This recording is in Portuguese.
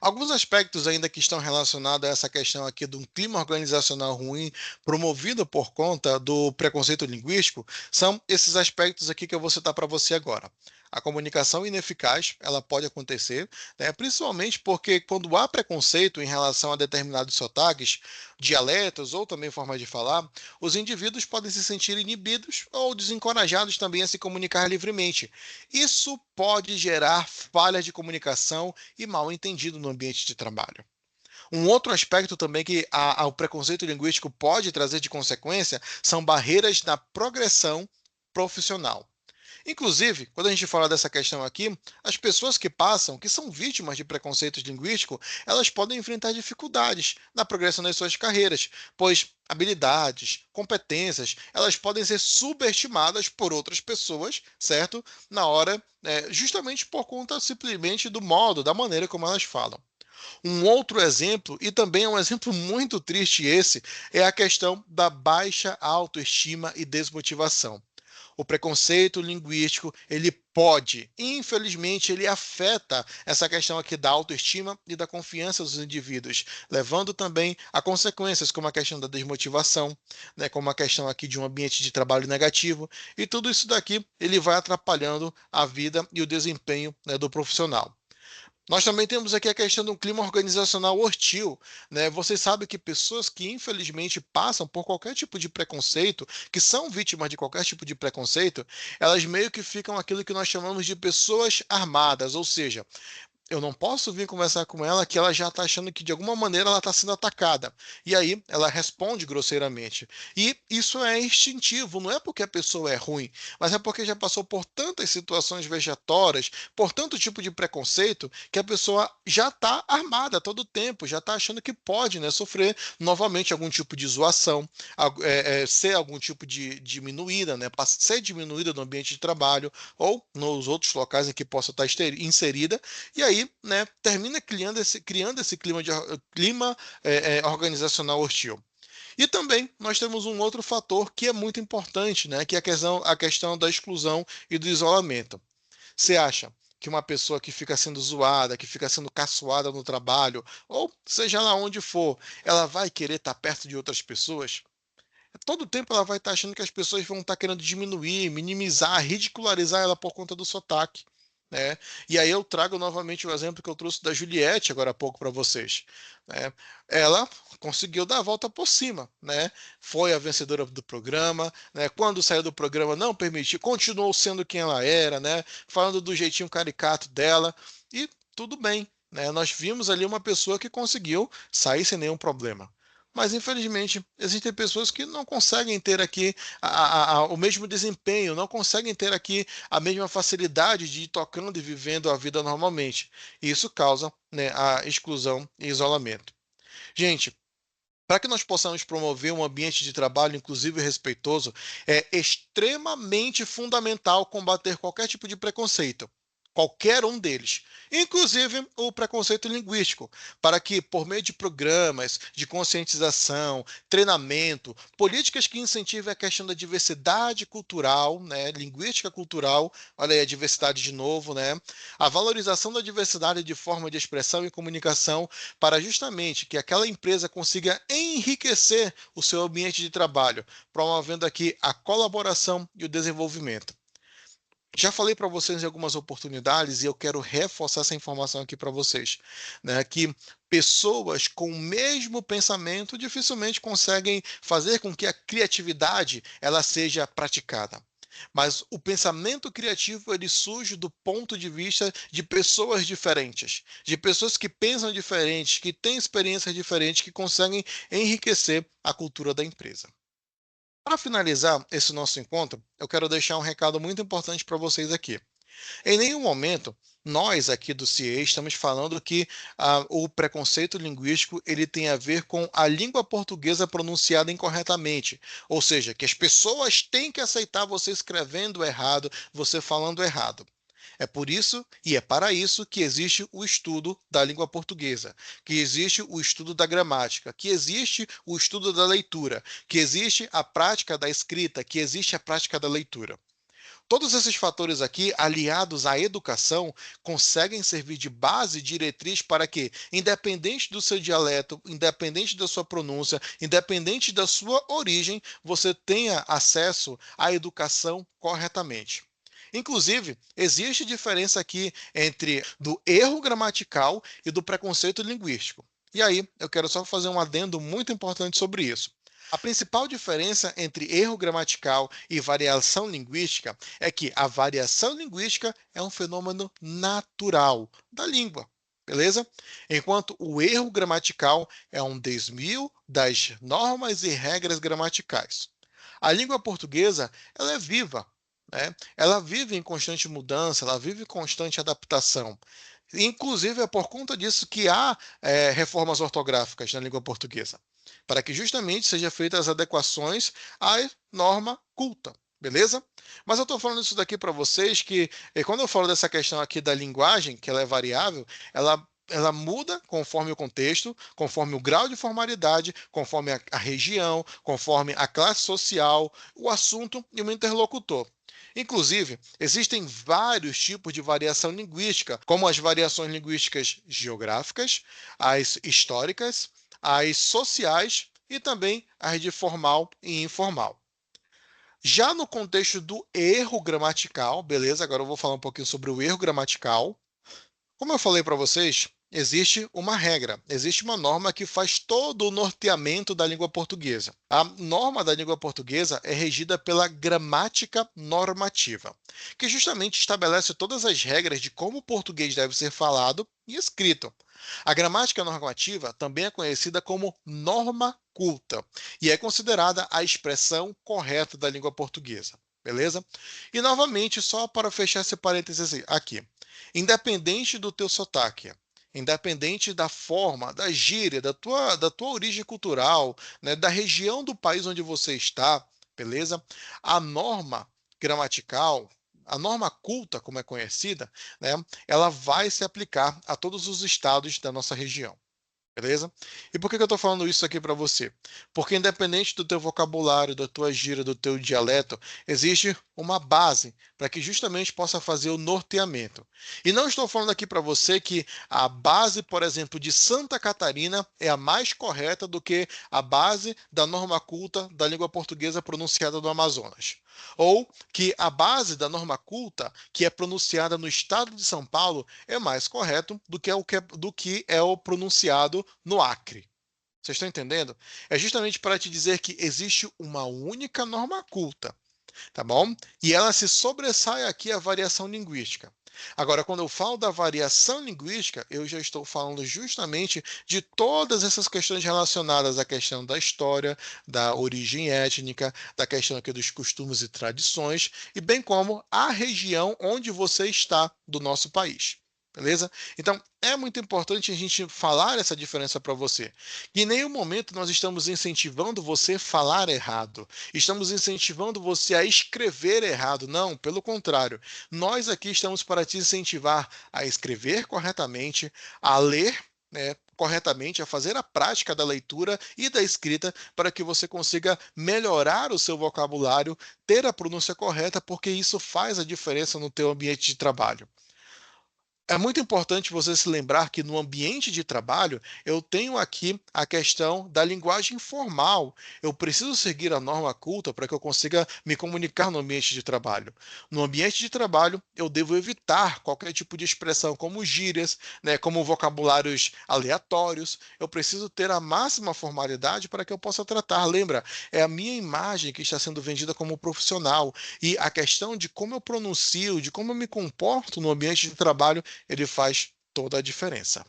Alguns aspectos ainda que estão relacionados a essa questão aqui de um clima organizacional ruim promovido por conta do preconceito linguístico são esses aspectos aqui que eu vou citar para você agora. A comunicação ineficaz, ela pode acontecer, né, principalmente porque quando há preconceito em relação a determinados sotaques, dialetos ou também formas de falar, os indivíduos podem se sentir inibidos ou desencorajados também a se comunicar livremente. Isso pode gerar falhas de comunicação e mal entendido no ambiente de trabalho. Um outro aspecto também que o preconceito linguístico pode trazer de consequência são barreiras na progressão profissional. Inclusive, quando a gente fala dessa questão aqui, as pessoas que passam, que são vítimas de preconceitos linguísticos, elas podem enfrentar dificuldades na progressão das suas carreiras, pois habilidades, competências, elas podem ser subestimadas por outras pessoas, certo? Na hora, justamente por conta simplesmente do modo, da maneira como elas falam. Um outro exemplo, e também é um exemplo muito triste esse, é a questão da baixa autoestima e desmotivação. O preconceito linguístico, ele pode, infelizmente, ele afeta essa questão aqui da autoestima e da confiança dos indivíduos, levando também a consequências como a questão da desmotivação, né, como a questão aqui de um ambiente de trabalho negativo, e tudo isso daqui ele vai atrapalhando a vida e o desempenho, né, do profissional. Nós também temos aqui a questão do clima organizacional hostil, né? Vocês sabem que pessoas que infelizmente passam por qualquer tipo de preconceito, que são vítimas de qualquer tipo de preconceito, elas meio que ficam aquilo que nós chamamos de pessoas armadas, ou seja, eu não posso vir conversar com ela que ela já está achando que de alguma maneira ela está sendo atacada. E aí ela responde grosseiramente. E isso é instintivo, não é porque a pessoa é ruim, mas é porque já passou por tantas situações vejatórias, por tanto tipo de preconceito, que a pessoa já está armada todo o tempo, já está achando que pode, né, sofrer novamente algum tipo de zoação, ser algum tipo de diminuída, né, ser diminuída no ambiente de trabalho ou nos outros locais em que possa estar inserida, e aí, né, termina criando esse clima organizacional hostil. E também nós temos um outro fator que é muito importante, né, que é a questão da exclusão e do isolamento. Você acha que uma pessoa que fica sendo zoada, que fica sendo caçoada no trabalho, ou seja lá onde for, ela vai querer estar perto de outras pessoas? Todo tempo ela vai estar achando que as pessoas vão estar querendo diminuir, minimizar, ridicularizar ela por conta do sotaque, né? E aí eu trago novamente o exemplo que eu trouxe da Juliette agora há pouco para vocês, né? Ela conseguiu dar a volta por cima, né? Foi a vencedora do programa, né? Quando saiu do programa não permitiu, continuou sendo quem ela era, né? Falando do jeitinho caricato dela e tudo bem, né? Nós vimos ali uma pessoa que conseguiu sair sem nenhum problema. Mas, infelizmente, existem pessoas que não conseguem ter aqui o mesmo desempenho, não conseguem ter aqui a mesma facilidade de ir tocando e vivendo a vida normalmente. E isso causa, né, a exclusão e isolamento. Gente, para que nós possamos promover um ambiente de trabalho inclusivo e respeitoso, é extremamente fundamental combater qualquer tipo de preconceito. Qualquer um deles, inclusive o preconceito linguístico, para que, por meio de programas de conscientização, treinamento, políticas que incentivem a questão da diversidade cultural, né, linguística cultural, olha aí a diversidade de novo, né, a valorização da diversidade de forma de expressão e comunicação, para justamente que aquela empresa consiga enriquecer o seu ambiente de trabalho, promovendo aqui a colaboração e o desenvolvimento. Já falei para vocês em algumas oportunidades e eu quero reforçar essa informação aqui para vocês, né, que pessoas com o mesmo pensamento dificilmente conseguem fazer com que a criatividade ela seja praticada. Mas o pensamento criativo ele surge do ponto de vista de pessoas diferentes, de pessoas que pensam diferentes, que têm experiências diferentes, que conseguem enriquecer a cultura da empresa. Para finalizar esse nosso encontro, eu quero deixar um recado muito importante para vocês aqui. Em nenhum momento nós aqui do CIE estamos falando que o preconceito linguístico ele tem a ver com a língua portuguesa pronunciada incorretamente, ou seja, que as pessoas têm que aceitar você escrevendo errado, você falando errado. É por isso e é para isso que existe o estudo da língua portuguesa, que existe o estudo da gramática, que existe o estudo da leitura, que existe a prática da escrita, que existe a prática da leitura. Todos esses fatores aqui, aliados à educação, conseguem servir de base e diretriz para que, independente do seu dialeto, independente da sua pronúncia, independente da sua origem, você tenha acesso à educação corretamente. Inclusive, existe diferença aqui entre do erro gramatical e do preconceito linguístico. E aí, eu quero só fazer um adendo muito importante sobre isso. A principal diferença entre erro gramatical e variação linguística é que a variação linguística é um fenômeno natural da língua, beleza? Enquanto o erro gramatical é um desvio das normas e regras gramaticais. A língua portuguesa, ela é viva, né? Ela vive em constante mudança, ela vive em constante adaptação. Inclusive, é por conta disso que há reformas ortográficas na língua portuguesa, para que justamente sejam feitas as adequações à norma culta, beleza? Mas eu estou falando isso daqui para vocês que, quando eu falo dessa questão aqui da linguagem, que ela é variável, ela muda conforme o contexto, conforme o grau de formalidade, conforme a região, conforme a classe social, o assunto e o interlocutor. Inclusive, existem vários tipos de variação linguística, como as variações linguísticas geográficas, as históricas, as sociais e também as de formal e informal. Já no contexto do erro gramatical, beleza? Agora eu vou falar um pouquinho sobre o erro gramatical. Como eu falei para vocês, existe uma regra, existe uma norma que faz todo o norteamento da língua portuguesa. A norma da língua portuguesa é regida pela gramática normativa, que justamente estabelece todas as regras de como o português deve ser falado e escrito. A gramática normativa também é conhecida como norma culta e é considerada a expressão correta da língua portuguesa. Beleza? E novamente, só para fechar esse parênteses aqui. Independente do teu sotaque, independente da forma, da gíria, da tua origem cultural, né, da região do país onde você está, beleza? A norma gramatical, a norma culta, como é conhecida, né, ela vai se aplicar a todos os estados da nossa região. Beleza? E por que eu estou falando isso aqui para você? Porque independente do teu vocabulário, da tua gíria, do teu dialeto, existe uma base para que justamente possa fazer o norteamento. E não estou falando aqui para você que a base, por exemplo, de Santa Catarina é a mais correta do que a base da norma culta da língua portuguesa pronunciada no Amazonas. Ou que a base da norma culta, que é pronunciada no estado de São Paulo, é mais correto do que é o pronunciado no Acre. Vocês estão entendendo? É justamente para te dizer que existe uma única norma culta, tá bom? E ela se sobressai aqui à variação linguística. Agora, quando eu falo da variação linguística, eu já estou falando justamente de todas essas questões relacionadas à questão da história, da origem étnica, da questão aqui dos costumes e tradições, e bem como a região onde você está do nosso país. Beleza? Então, é muito importante a gente falar essa diferença para você. Que em nenhum momento nós estamos incentivando você a falar errado. Estamos incentivando você a escrever errado. Não, pelo contrário. Nós aqui estamos para te incentivar a escrever corretamente, a ler, né, corretamente, a fazer a prática da leitura e da escrita para que você consiga melhorar o seu vocabulário, ter a pronúncia correta, porque isso faz a diferença no teu ambiente de trabalho. É muito importante você se lembrar que no ambiente de trabalho eu tenho aqui a questão da linguagem formal. Eu preciso seguir a norma culta para que eu consiga me comunicar no ambiente de trabalho. No ambiente de trabalho, eu devo evitar qualquer tipo de expressão como gírias, né, como vocabulários aleatórios. Eu preciso ter a máxima formalidade para que eu possa tratar. Lembra, é a minha imagem que está sendo vendida como profissional. E a questão de como eu pronuncio, de como eu me comporto no ambiente de trabalho, ele faz toda a diferença.